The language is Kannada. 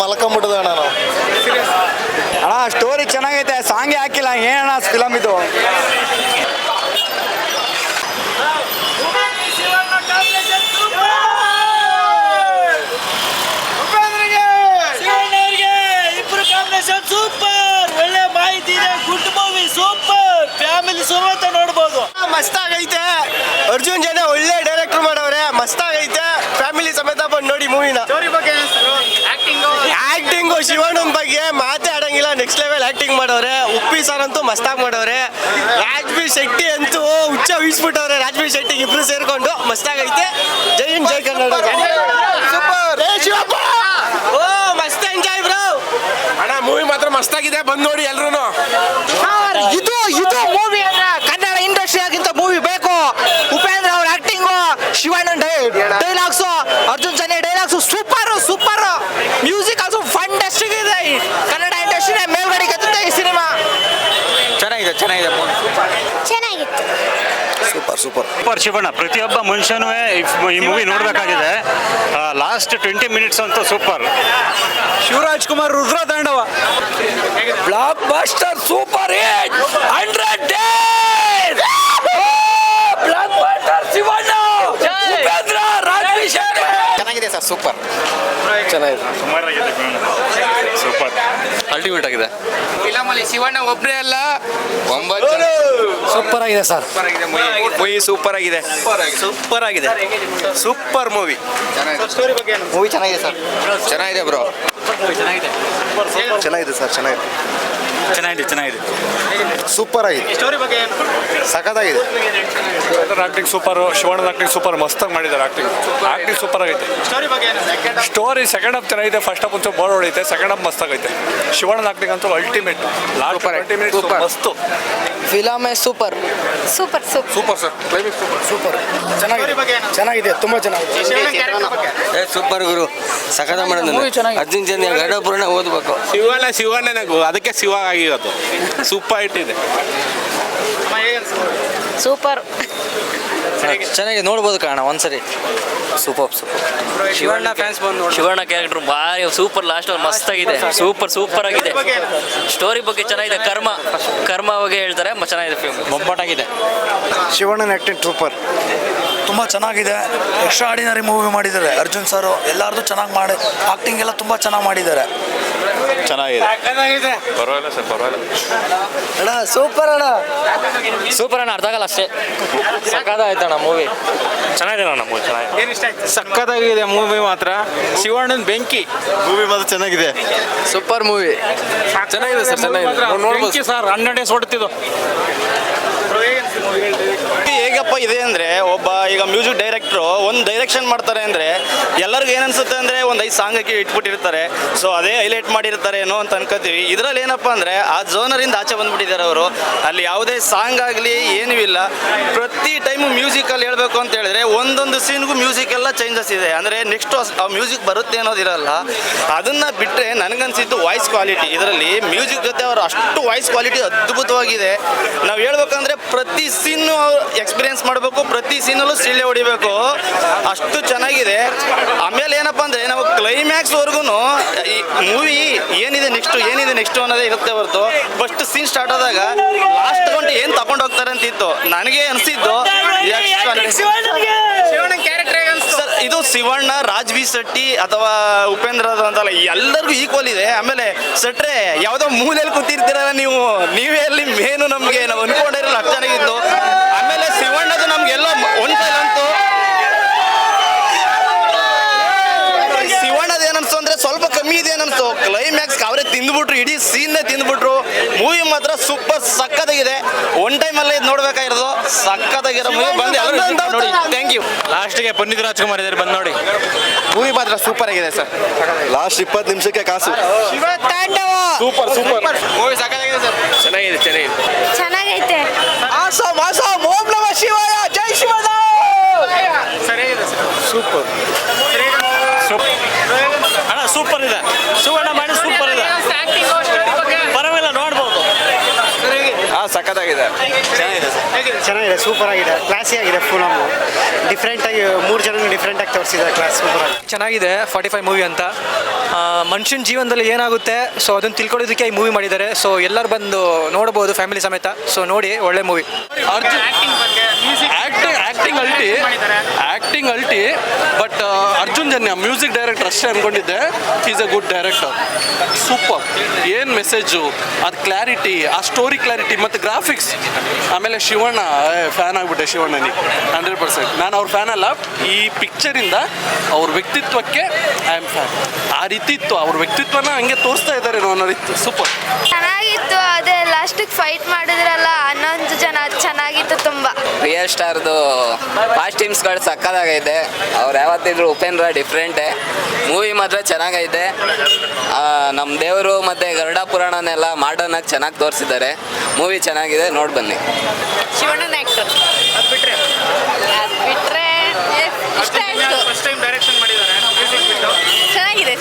ಮಲ್ಕೊಂಬಿಟ್ಟದ ಅಣ್ಣ ನಾವು. ಅಣ್ಣ ಸ್ಟೋರಿ ಚೆನ್ನಾಗೈತೆ, ಸಾಂಗೇ ಹಾಕಿಲ್ಲ, ಏನಣ್ಣ ಫಿಲಮ್ ಇದು. ಸೂಪರ್, ಒಳ್ಳೆ ಮಾಹಿತಿ ಇದೆ, ಗುಡ್ ಮೂವಿ, ಸೂಪರ್, ಫ್ಯಾಮಿಲಿ ಸಮೇತ ನೋಡ್ಬೋದು. ಮಸ್ತಾಗೈತೆ. ಅರ್ಜುನ್ ಜನ ಒಳ್ಳೆ ಡೈರೆಕ್ಟರ್ ಮಾಡವ್ರೆ, ಮಸ್ತಾಗೈತೆ. ಫ್ಯಾಮಿಲಿ ಸಮೇತ ಬಂದು ನೋಡಿ ಮೂವಿನ. ಆಕ್ಟಿಂಗು ಶಿವಣ್ಣನ ಬಗ್ಗೆ ಮಾತೇ ಆಡಂಗಿಲ್ಲ, ನೆಕ್ಸ್ಟ್ ಲೆವೆಲ್ ಆಕ್ಟಿಂಗ್ ಮಾಡವ್ರೆ. ಉಪ್ಪಿ ಸರ್ ಅಂತೂ ಮಸ್ತಾಗಿ ಮಾಡವ್ರೆ. ರಾಜ್ಬೀರ್ ಶೆಟ್ಟಿ ಅಂತೂ ಹುಚ್ಚ ವೀಸ್ಬಿಟ್ಟವ್ರೆ. ರಾಜ್ಬೀರ್ ಶೆಟ್ಟಿಗೆ ಇಬ್ರು ಸೇರ್ಕೊಂಡು ಮಸ್ತಾಗೈತೆ. ಜೈ ಹಿಂದ್ ಜೈ ಕನ್ನಡ. ಸೂಪರ್. ಓ ಮಸ್ತ್ ಎಂಜಾಯ್ ಬ್ರೋ. ಅಣ್ಣ ಮೂವಿ ಮಾತ್ರ ಮಸ್ತಾಗಿದೆ, ಬಂದ್ ನೋಡಿ ಎಲ್ರು. ಇದು ಮೂವಿ ಅಂದ್ರೆ ಕನ್ನಡ ಇಂಡಸ್ಟ್ರಿ ಆಗಿಂತ ಮೂವಿ ಬೇಕು. ಉಪೇಂದ್ರ ಅವ್ರ ಆಕ್ಟಿಂಗು, ಶಿವಣ್ಣನ್ dialogues, Arjun Janya dialogues super. Music also fantastic ಇದೆ. ಕನ್ನಡ ಇಂಡಸ್ಟ್ರಿನೇ ಮೇಲ್ಗಡೆಗೆ ಎತ್ತುತ್ತೆ ಈ ಸಿನಿಮಾ. ಚೆನ್ನಾಗಿತ್ತು. ಸೂಪರ್ ಶಿವಣ್ಣ. ಪ್ರತಿಯೊಬ್ಬ ಮನುಷ್ಯನೂ ಈ ಮೂವಿ ನೋಡಬೇಕಾಗಿದೆ. ಲಾಸ್ಟ್ 20 ಮಿನಿಟ್ಸ್ ಅಂತೂ ಸೂಪರ್. ಶಿವರಾಜ್ ಕುಮಾರ್ ರುದ್ರತಾಂಡವ blockbuster, super hit, 100 days. Blockbuster Shivanna, Upendra, Rajbir Shetty. ಚೆನ್ನಾಗಿದೆ ಸರ್, ಸೂಪರ್. ಸೂಪರ್ ಅಲ್ಟಿಮೇಟ್ ಆಗಿದೆ. ಫಿಲಮಲ್ಲಿ ಶಿವಣ್ಣ ಒಬ್ಬರೇ ಅಲ್ಲ, 9 ಸೂಪರ್ ಆಗಿದೆ ಸರ್. ಮೂವಿ ಸೂಪರ್ ಆಗಿದೆ. Super movie. ಮೂವಿ ಚೆನ್ನಾಗಿದೆ ಸರ್. ಚೆನ್ನಾಗಿದೆ ಬ್ರೋ. ಚೆನ್ನಾಗಿದೆ ಸರ್, ಚೆನ್ನಾಗಿದೆ. ಸೂಪರ್ ಆಗಿದೆ. ಸಖತ್ತಾಗಿದೆ. ಆಕ್ಟಿಂಗ್ ಸೂಪರ್, ಶಿವಣ್ಣನ ಆಕ್ಟಿಂಗ್ ಸೂಪರ್, ಮಸ್ತಾಗಿ ಮಾಡಿದ್ದಾರೆ. ಆಕ್ಟಿಂಗ್ ಸೂಪರ್ ಆಗೈತೆ. ಸ್ಟೋರಿ ಸೆಕೆಂಡ್ ಹಾಫ್ ಚೆನ್ನಾಗಿದೆ, ಫಸ್ಟ್ ಹಾಫ್ ಒಂಚೂರು ಬೋರ್ ಹೊಡೈತೆ, ಸೆಕೆಂಡ್ ಹಾಫ್ ಮಸ್ತಾಗೈತೆ. ಶಿವಣ್ಣನ ಆಕ್ಟಿಂಗ್ ಅಂತೂ ಅಲ್ಟಿಮೇಟ್. ಲಾಸ್ಟ್ 20 ಮಿನಿಟ್ಸ್ ಮಸ್ತು. Film super super sir, climax super. ಚೆನ್ನಾಗಿದೆ, ತುಂಬಾ ಚೆನ್ನಾಗಿದೆ. ಸೂಪರ್ ಗುರು, ಸಖತ್ ಮಾಡಿದ. ಅರ್ಜುನ್ ಜನ್ಯ ಗಡಪುರನ ಓದ್ಬೇಕು. ಶಿವಣ್ಣನಗೂ ಅದಕ್ಕೆ ಶಿವ ಆಗಿರೋದು. ಸೂಪರ್ ಹಿಟ್ ಇದೆ. ಸೂಪರ್. ಚೆನ್ನಾಗಿ ನೋಡ್ಬೋದು ಕಾರಣ ಒಂದ್ಸರಿ. ಸೂಪರ್. ಶಿವಣ್ಣ ಫ್ಯಾನ್ಸ್ ಬಂದು ಶಿವಣ್ಣ ಕ್ಯಾರೆಕ್ಟರ್ ಭಾರಿ ಸೂಪರ್. ಲಾಸ್ಟ್ ಮಸ್ತ್ ಆಗಿದೆ, ಸೂಪರ್ ಆಗಿದೆ. ಸ್ಟೋರಿ ಬಗ್ಗೆ ಚೆನ್ನಾಗಿದೆ. ಕರ್ಮ ಬಗ್ಗೆ ಹೇಳ್ತಾರೆ, ಚೆನ್ನಾಗಿದೆ ಫಿಲ್ಮ್, ಬೊಂಬಾಟಾಗಿದೆ. ಶಿವಣ್ಣನ ಆಕ್ಟಿಂಗ್ ಸೂಪರ್, ತುಂಬ ಚೆನ್ನಾಗಿದೆ. ಎಕ್ಸ್ಟ್ರಾ ಆರ್ಡಿನರಿ ಮೂವಿ ಮಾಡಿದ್ದಾರೆ ಅರ್ಜುನ್ ಸರ್. ಎಲ್ಲಾರ್ದು ಚೆನ್ನಾಗಿ ಮಾಡಿ, ಆಕ್ಟಿಂಗ್ ಎಲ್ಲ ತುಂಬ ಚೆನ್ನಾಗಿ ಮಾಡಿದ್ದಾರೆ. ಚೆನ್ನಾಗಿದೆ. ಪರವಾಗಿಲ್ಲ ಸರ್, ಪರವಾಗಿಲ್ಲ. ಅಣ್ಣ ಸೂಪರ್ ಅಣ್ಣ, ಅರ್ಥ ಆಗಲ್ಲ ಅಷ್ಟೇ. ಸಖತ್ತಾಯ್ತಣ್ಣ ಮೂವಿ. ಚೆನ್ನಾಗಿದೆ ಮೂವಿ, ಚೆನ್ನಾಗಿದೆ. ಸಖತ್ತಾಗಿದೆ ಮೂವಿ ಮಾತ್ರ. ಶಿವಣ್ಣನ ಬೆಂಕಿ. ಮೂವಿ ಮಾತ್ರ ಚೆನ್ನಾಗಿದೆ. Super movie. ಚೆನ್ನಾಗಿದೆ ಸರ್, ಚೆನ್ನಾಗಿದೆ. ನೋಡ್ಬೋದು ಸರ್, 100 ಡೇಸ್ ಹೊಡ್ತಿದ್ದು. ಹೇಗಪ್ಪ ಇದೆ ಅಂದರೆ, ಒಬ್ಬ ಈಗ ಮ್ಯೂಸಿಕ್ ಡೈರೆಕ್ಟ್ರು ಒಂದು ಡೈರೆಕ್ಷನ್ ಮಾಡ್ತಾರೆ ಅಂದರೆ ಎಲ್ಲರಿಗೂ ಏನು ಅನ್ಸುತ್ತೆ ಅಂದರೆ ಒಂದು 5 ಸಾಂಗ್ ಹಾಕಿ ಇಟ್ಬಿಟ್ಟಿರ್ತಾರೆ. ಸೊ ಅದೇ ಹೈಲೈಟ್ ಮಾಡಿರ್ತಾರೆ ಏನೋ ಅಂತ ಅನ್ಕೋತೀವಿ. ಇದರಲ್ಲಿ ಏನಪ್ಪ ಅಂದರೆ ಆ ಜೋನರಿಂದ ಆಚೆ ಬಂದುಬಿಟ್ಟಿದ್ದಾರೆ ಅವರು. ಅಲ್ಲಿ ಯಾವುದೇ ಸಾಂಗ್ ಆಗಲಿ ಏನೂ ಇಲ್ಲ. ಪ್ರತಿ ಟೈಮು ಮ್ಯೂಸಿಕಲ್ಲಿ ಹೇಳಬೇಕು ಅಂತ ಹೇಳಿದ್ರೆ ಒಂದೊಂದು ಸೀನ್ಗೂ ಮ್ಯೂಸಿಕ್ ಎಲ್ಲ ಚೇಂಜಸ್ ಇದೆ. ಅಂದರೆ ನೆಕ್ಸ್ಟ್ ಆ ಮ್ಯೂಸಿಕ್ ಬರುತ್ತೆ ಅನ್ನೋದಿರಲ್ಲ. ಅದನ್ನು ಬಿಟ್ಟರೆ ನನಗನ್ಸಿದ್ದು ವಾಯ್ಸ್ ಕ್ವಾಲಿಟಿ. ಇದರಲ್ಲಿ ಮ್ಯೂಸಿಕ್ ಜೊತೆ ಅವರು ಅಷ್ಟು ವಾಯ್ಸ್ ಕ್ವಾಲಿಟಿ ಅದ್ಭುತವಾಗಿದೆ. ನಾವು ಹೇಳ್ಬೇಕಂದ್ರೆ ಪ್ರತಿ ಸೀನು ಎಕ್ಸ್ಪೀರಿಯನ್ಸ್ ಮಾಡಬೇಕು, ಪ್ರತಿ ಸೀನಲ್ಲೂ ಸಿಳ್ಳೆ ಹೊಡಿಬೇಕು, ಅಷ್ಟು ಚೆನ್ನಾಗಿದೆ. ಆಮೇಲೆ ಏನಪ್ಪ ಅಂದರೆ ನಾವು ಕ್ಲೈಮ್ಯಾಕ್ಸ್ವರೆಗೂ ಈ ಮೂವಿ ಏನಿದೆ ನೆಕ್ಸ್ಟು ಅನ್ನೋದೇ ಇರುತ್ತೆ ಹೊರತು ಫಸ್ಟ್ ಸೀನ್ ಸ್ಟಾರ್ಟ್ ಆದಾಗ ಲಾಸ್ಟ್ ಗಂಟೆ ಏನು ತಗೊಂಡು ಹೋಗ್ತಾರೆ ಅಂತಿತ್ತು. ನನಗೆ ಅನಿಸಿದ್ದು ಸರ್, ಇದು ಶಿವಣ್ಣ, ರಾಜ್ಬೀರ್ ಶೆಟ್ಟಿ ಅಥವಾ ಉಪೇಂದ್ರ ಅಂತಲ್ಲ, ಎಲ್ಲರಿಗೂ ಈಕ್ವಲ್ ಇದೆ. ಆಮೇಲೆ ಸೆಟ್ರೆ ಯಾವುದೋ ಮೂಲೆಯಲ್ಲಿ ಕೂತಿರ್ತೀರಲ್ಲ ನೀವೇ ಅಲ್ಲಿ ಮೇನು. ನಮಗೆ ನಾವು ಅನ್ಕೊಂಡಿರಲ್ಲ ಅಷ್ಟು ಚೆನ್ನಾಗಿತ್ತು. ಆಮೇಲೆ ಶಿವಣ್ಣದು ನಮ್ಗೆಲ್ಲೋ ಒಂದ್ಸಲಂತೂ ಶಿವಣ್ಣದ ಏನನ್ಸು ಅಂದರೆ ಸ್ವಲ್ಪ ಕಮ್ಮಿ ಇದೆ ಏನನ್ಸು. ಕ್ಲೈಮ್ಯಾಕ್ಸ್ ಅವರೇ ತಿಂದ್ಬಿಟ್ರು, ಇಡೀ ಸೀನ್ನೇ ತಿಂದ್ಬಿಟ್ರು. ಮೂವಿ ಮಾತ್ರ ಸೂಪರ್ ಸಕ್ಕತ್ತಾಗಿದೆ. ಒನ್ ಟೈಮಲ್ಲೇ ಇದು ನೋಡ್ಬೇಕಾಗಿರೋದು. ಸಕ್ಕತ್ತಾಗಿರೋ ಮೂವಿ, ಬಂದು ಎಲ್ಲರೂ ನೋಡಿ. Thank you. ಲಾಸ್ಟ್ಗೆ ಪುನೀತ್ ರಾಜ್ಕುಮಾರ್ ಇದ್ದಾರೆ, ಬಂದು ನೋಡಿ. ಮೂವಿ ಮಾತ್ರ ಸೂಪರ್ ಆಗಿದೆ ಸರ್. ಲಾಸ್ಟ್ 20 ನಿಮಿಷಕ್ಕೆ ಕಾಸು. ಸೂಪರ್ ಮೂವಿ ಸಕ್ಕತ್ತಾಗಿದೆ ಸರ್. ಚೆನ್ನಾಗೈತೆ. ಓಂ ನಮಃ ಶಿವಾಯ, ಜೈ ಶಿವಣ್ಣ. ಸರಿಯಾಗಿದೆ ಸರ್. ಸೂಪರ್ ಅಣ್ಣ, ಸೂಪರ್ ಇದೆ. ಶಿವಣ್ಣ ಮಾಡಿ ಸೂಪರ್ ಇದೆ, ಪರವಾಗಿಲ್ಲ, ನೋಡ್ಬೋದು. ಸಕ್ಕತ್ತಾಗಿದೆ. ಚೆನ್ನಾಗಿದೆ ಚೆನ್ನಾಗಿದೆ ಸೂಪರ್ ಆಗಿದೆ ಕ್ಲಾಸಿ ಆಗಿದೆ ಫಿಲಮು ಡಿಫ್ರೆಂಟ್ ಆಗಿ 3 ಜನ ಡಿಫ್ರೆಂಟ್ ಆಗಿ ತೋರಿಸಿದ್ದಾರೆ ಕ್ಲಾಸ್ ಸೂಪರ್ ಆಗಿ ಚೆನ್ನಾಗಿದೆ 45 ಮೂವಿ ಅಂತ ಮನುಷ್ಯನ ಜೀವನದಲ್ಲಿ ಏನಾಗುತ್ತೆ ಸೊ ಅದನ್ನು ತಿಳ್ಕೊಳ್ಳೋದಕ್ಕೆ ಈ ಮೂವಿ ಮಾಡಿದ್ದಾರೆ ಸೊ ಎಲ್ಲರೂ ಬಂದು ನೋಡ್ಬೋದು ಫ್ಯಾಮಿಲಿ ಸಮೇತ ಸೊ ನೋಡಿ ಒಳ್ಳೆ ಮೂವಿ ಆಕ್ಟಿಂಗ್ ಅಲ್ಟಿ but Arjun Janya music director ಅಷ್ಟೇ ಅನ್ಕೊಂಡಿದ್ದೆ is a good director super ಏನು ಮೆಸೇಜು ಅದು ಕ್ಲಾರಿಟಿ ಆ ಸ್ಟೋರಿ ಕ್ಲಾರಿಟಿ ಮತ್ತು ಗ್ರಾಫಿಕ್ಸ್ ಆಮೇಲೆ ಶಿವಣ್ಣ ಫ್ಯಾನ್ ಆಗಿಬಿಟ್ಟೆ ಶಿವಣ್ಣನಿಗೆ 100%. ನಾನು ಅವ್ರ ಫ್ಯಾನ್ ಅಲ್ಲ, ಈ ಪಿಕ್ಚರಿಂದ ಅವ್ರ ವ್ಯಕ್ತಿತ್ವಕ್ಕೆ ಐ ಆಮ್ ಫ್ಯಾನ್. ಆ ರೀತಿ ಇತ್ತು ಅವ್ರ ವ್ಯಕ್ತಿತ್ವನ ಹಂಗೆ ತೋರಿಸ್ತಾ ಇದ್ದಾರೆ ಅನ್ನೋ ರೀತಿ ಸೂಪರ್ ಚೆನ್ನಾಗಿತ್ತು. ಅದೇ ಲಾಸ್ಟಿಗೆ ಫೈಟ್ ಮಾಡಿದ್ರಲ್ಲ 11 ಜನ ಚೆನ್ನಾಗಿತ್ತು ತುಂಬಾ. ರಿಯಲ್ ಸ್ಟಾರ್ದು ಕಾಸ್ಟ್ಯೂಮ್ಸ್ಗಳು ಸಕ್ಕದಾಗೈತೆ. ಅವ್ರು ಯಾವತ್ತಿದ್ರು ಉಪೇಂದ್ರ ಡಿಫ್ರೆಂಟೇ. ಮೂವಿ ಮಾತ್ರ ಚೆನ್ನಾಗೈತೆ. ನಮ್ಮ ದೇವರು ಮತ್ತು ಗರುಡ ಪುರಾಣನೆಲ್ಲ ಮಾಡರ್ನ್ ಆಗಿ ಚೆನ್ನಾಗಿ ತೋರಿಸಿದ್ದಾರೆ. ಮೂವಿ ಚೆನ್ನಾಗಿದೆ, ನೋಡಿ ಬನ್ನಿ. ಶಿವಣ್ಣನ ಆಕ್ಟರ್ ಬಿಟ್ರೆ ಇಷ್ಟ ಆಯ್ತು. ಚೆನ್ನಾಗಿದೆ.